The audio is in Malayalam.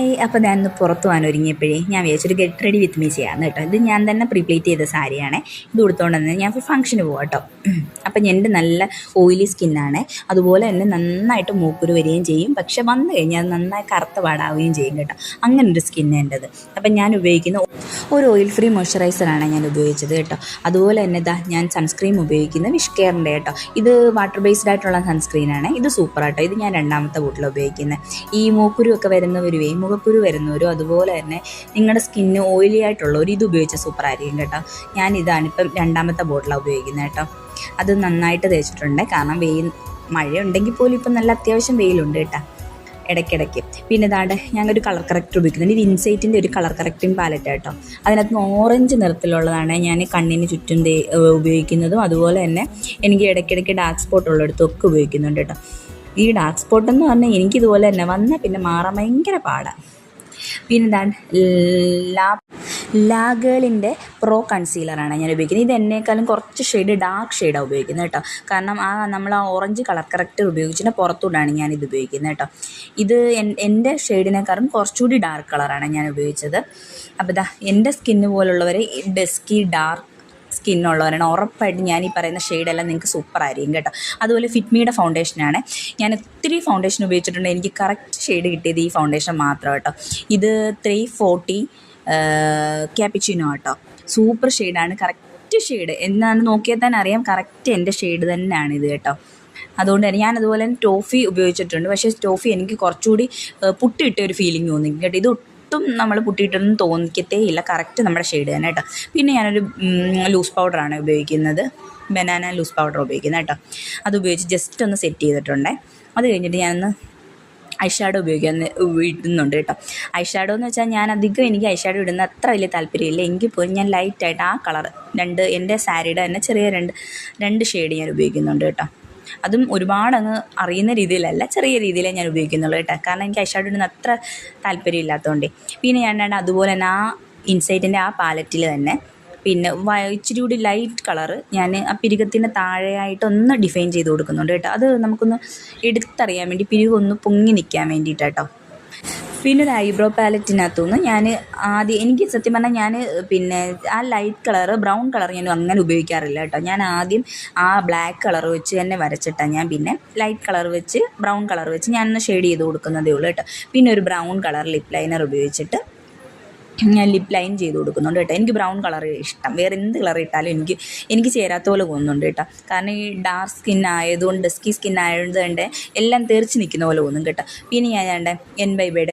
ഹായ്. അപ്പോൾ ഞാനിന്ന് പുറത്ത് പോകാൻ ഒരുങ്ങിയപ്പോഴേ ഞാൻ വിചാരിച്ചൊരു ഗെറ്റ് റെഡി വിത്ത് മീ ചെയ്യാമെന്ന് കേട്ടോ. ഇത് ഞാൻ തന്നെ പ്രിപ്ലേറ്റ് ചെയ്ത സാരിയാണ്. ഇത് കൊടുത്തുകൊണ്ട് തന്നെ ഞാൻ ഫംഗ്ഷന് പോകാം കേട്ടോ. അപ്പം എൻ്റെ നല്ല ഓയിലി സ്കിന്നാണ്. അതുപോലെ തന്നെ നന്നായിട്ട് മൂക്കുരു വരികയും ചെയ്യും. പക്ഷെ വന്നു കഴിഞ്ഞാൽ അത് നന്നായി കറുത്ത പാടാവുകയും ചെയ്യും കേട്ടോ. അങ്ങനൊരു സ്കിന്ന് എൻ്റെത്. അപ്പം ഞാൻ ഉപയോഗിക്കുന്ന ഒരു ഓയിൽ ഫ്രീ മോയ്സ്ചറൈസറാണ് ഞാൻ ഉപയോഗിച്ചത് കേട്ടോ. അതുപോലെ തന്നെ ഞാൻ സൺസ്ക്രീൻ ഉപയോഗിക്കുന്നത് വിഷ് കെയറിൻ്റെ കേട്ടോ. ഇത് വാട്ടർ ബേസ്ഡ് ആയിട്ടുള്ള സൺസ്ക്രീനാണ്. ഇത് സൂപ്പറാട്ടോ. ഇത് ഞാൻ രണ്ടാമത്തെ ബോട്ടിൽ ഉപയോഗിക്കുന്നത്. ഈ മൂക്കുരു ഒക്കെ വരുന്നവരുവേ, മുഖക്കുരു വരുന്നവരും അതുപോലെ തന്നെ നിങ്ങളുടെ സ്കിന്ന് ഓയിലി ആയിട്ടുള്ളവർ ഇത് ഉപയോഗിച്ചാൽ സൂപ്പറായിരിക്കും കേട്ടോ. ഞാനിതാണിപ്പം രണ്ടാമത്തെ ബോട്ടിലാണ് ഉപയോഗിക്കുന്നത് കേട്ടോ. അത് നന്നായിട്ട് തേച്ചിട്ടുണ്ട്. കാരണം മഴ ഉണ്ടെങ്കിൽ പോലും ഇപ്പം നല്ല അത്യാവശ്യം വെയിലുണ്ട് കേട്ടോ ഇടയ്ക്കിടയ്ക്ക്. പിന്നെ ഇതാണ്ട് ഞാനൊരു കളർ കറക്റ്റർ ഉപയോഗിക്കുന്നുണ്ട്. ഇത് ഇൻസൈറ്റിൻ്റെ ഒരു കളർ കറക്റ്റിംഗ് പാലറ്റ് കേട്ടോ. അതിനകത്ത് ഓറഞ്ച് നിറത്തിലുള്ളതാണ് ഞാൻ കണ്ണിന് ചുറ്റും ഉപയോഗിക്കുന്നതും. അതുപോലെ തന്നെ എനിക്ക് ഇടയ്ക്കിടയ്ക്ക് ഡാർക്ക് സ്പോട്ട് ഉള്ളിടത്തൊക്കെ ഉപയോഗിക്കുന്നുണ്ട് കേട്ടോ. ഈ ഡാർക്ക് സ്പോട്ടെന്ന് പറഞ്ഞാൽ എനിക്കിതുപോലെ തന്നെ വന്നാൽ പിന്നെ മാറാൻ ഭയങ്കര പാടാണ്. പിന്നെ ഇതാണ് ലാ ഗേളിൻ്റെ പ്രോ കൺസീലറാണ് ഞാൻ ഉപയോഗിക്കുന്നത്. ഇത് എന്നേക്കാളും കുറച്ച് ഷെയ്ഡ് ഡാർക്ക് ഷെയ്ഡാണ് ഉപയോഗിക്കുന്നത് കേട്ടോ. കാരണം നമ്മൾ ഓറഞ്ച് കളർ കറക്റ്റർ ഉപയോഗിച്ചിട്ട് പുറത്തുകൊണ്ടാണ് ഞാനിത് ഉപയോഗിക്കുന്നത് കേട്ടോ. ഇത് എൻ്റെ ഷെയ്ഡിനേക്കാളും കുറച്ചുകൂടി ഡാർക്ക് കളറാണ് ഞാൻ ഉപയോഗിച്ചത്. അപ്പോൾ എൻ്റെ സ്കിന്ന് പോലുള്ളവർ ഡസ്കി ഡാർക്ക് സ്കിന്നുള്ളവരാണ് ഉറപ്പായിട്ടും ഞാൻ ഈ പറയുന്ന ഷെയ്ഡെല്ലാം നിങ്ങൾക്ക് സൂപ്പറായിരിക്കും കേട്ടോ. അതുപോലെ ഫിറ്റ്മിയുടെ ഫൗണ്ടേഷനാണ്. ഞാൻ ഒത്തിരി ഫൗണ്ടേഷൻ ഉപയോഗിച്ചിട്ടുണ്ട്. എനിക്ക് കറക്റ്റ് ഷെയ്ഡ് കിട്ടിയത് ഈ ഫൗണ്ടേഷൻ മാത്രം കേട്ടോ. ഇത് 340 ക്യാപ്പിച്ചിനോ കേട്ടോ. സൂപ്പർ ഷെയ്ഡാണ്, കറക്റ്റ് ഷെയ്ഡ് എന്നാണ് നോക്കിയാൽ തന്നെ അറിയാം. കറക്റ്റ് എൻ്റെ ഷെയ്ഡ് തന്നെയാണ് ഇത് കേട്ടോ. അതുകൊണ്ട് തന്നെ ഞാൻ അതുപോലെ തന്നെ ടോഫി ഉപയോഗിച്ചിട്ടുണ്ട്. പക്ഷേ ടോഫി എനിക്ക് കുറച്ചുകൂടി പുട്ടിയിട്ട ഒരു ഫീലിംഗ് തോന്നി കേട്ടോ. ഇത് ഒട്ടും നമ്മൾ പുട്ടിയിട്ടൊന്നും തോന്നിക്കത്തേ ഇല്ല, കറക്റ്റ് നമ്മുടെ ഷെയ്ഡ് തന്നെ കേട്ടോ. പിന്നെ ഞാനൊരു ലൂസ് പൗഡറാണ് ഉപയോഗിക്കുന്നത്, ബനാന ലൂസ് പൗഡർ ഉപയോഗിക്കുന്നത് കേട്ടോ. അത് ഉപയോഗിച്ച് ജസ്റ്റ് ഒന്ന് സെറ്റ് ചെയ്തിട്ടുണ്ട്. അത് കഴിഞ്ഞിട്ട് ഞാനൊന്ന് ഐ ഷാഡോ ഇടുന്നുണ്ട് കേട്ടോ. ഐ ഷാഡോ എന്ന് വെച്ചാൽ ഞാൻ അധികം എനിക്ക് ഐ ഷാഡോ ഇടുന്ന അത്ര വലിയ താല്പര്യമില്ല. എങ്കിൽ പോലും ഞാൻ ലൈറ്റായിട്ട് ആ കളർ എൻ്റെ സാരിയുടെ തന്നെ ചെറിയ രണ്ട് ഷെയ്ഡ് ഞാൻ ഉപയോഗിക്കുന്നുണ്ട് കേട്ടോ. അതും ഒരുപാട് അങ്ങ് അറിയുന്ന രീതിയിലല്ല, ചെറിയ രീതിയിലേ ഞാൻ ഉപയോഗിക്കുന്നുള്ളൂ കേട്ടോ. കാരണം എനിക്ക് ഐ ഷാഡോ ഇടുന്ന അത്ര താല്പര്യമില്ലാത്തതുകൊണ്ട്. പിന്നെ ഞാൻ അതുപോലെ തന്നെ ആ ഇൻസൈറ്റിൻ്റെ ആ പാലറ്റിൽ തന്നെ പിന്നെ ഇച്ചിരി കൂടി ലൈറ്റ് കളറ് ഞാൻ ആ പിരികത്തിന് താഴെയായിട്ടൊന്ന് ഡിഫൈൻ ചെയ്ത് കൊടുക്കുന്നുണ്ട് കേട്ടോ. അത് നമുക്കൊന്ന് എടുത്തറിയാൻ വേണ്ടി, പിരികൊന്ന് പൊങ്ങി നിൽക്കാൻ വേണ്ടിയിട്ട് കേട്ടോ. പിന്നെ ഒരു ഐബ്രോ പാലറ്റിനകത്തുനിന്ന് ഞാൻ എനിക്ക് സത്യം പറഞ്ഞാൽ ഞാൻ പിന്നെ ആ ലൈറ്റ് കളറ് ബ്രൗൺ കളർ ഞാൻ അങ്ങനെ ഉപയോഗിക്കാറില്ല കേട്ടോ. ഞാൻ ആദ്യം ആ ബ്ലാക്ക് കളർ വെച്ച് തന്നെ വരച്ചിട്ടാണ് ഞാൻ പിന്നെ ലൈറ്റ് കളർ വെച്ച് ബ്രൗൺ കളർ വെച്ച് ഞാനൊന്ന് ഷെയ്ഡ് ചെയ്ത് കൊടുക്കുന്നതേ ഉള്ളൂ കേട്ടോ. പിന്നെ ഒരു ബ്രൗൺ കളർ ലിപ്പ് ലൈനർ ഉപയോഗിച്ചിട്ട് ഞാൻ ലിപ്പ് ലൈൻ ചെയ്ത് കൊടുക്കുന്നുണ്ട് കേട്ടോ. എനിക്ക് ബ്രൗൺ കളർ ഇഷ്ടം, വേറെ എന്ത് കളർ ഇട്ടാലും എനിക്ക് ചേരാത്ത പോലെ തോന്നുന്നുണ്ട് കേട്ടോ. കാരണം ഈ ഡാർക്ക് സ്കിൻ ആയതുകൊണ്ട്, ഡസ്കി സ്കിൻ ആയതുകൊണ്ട് എല്ലാം തെറിച്ച് നിൽക്കുന്ന പോലെ തോന്നും കേട്ടോ. പിന്നെ ഞാൻ എൻ ബൈ ബൈയുടെ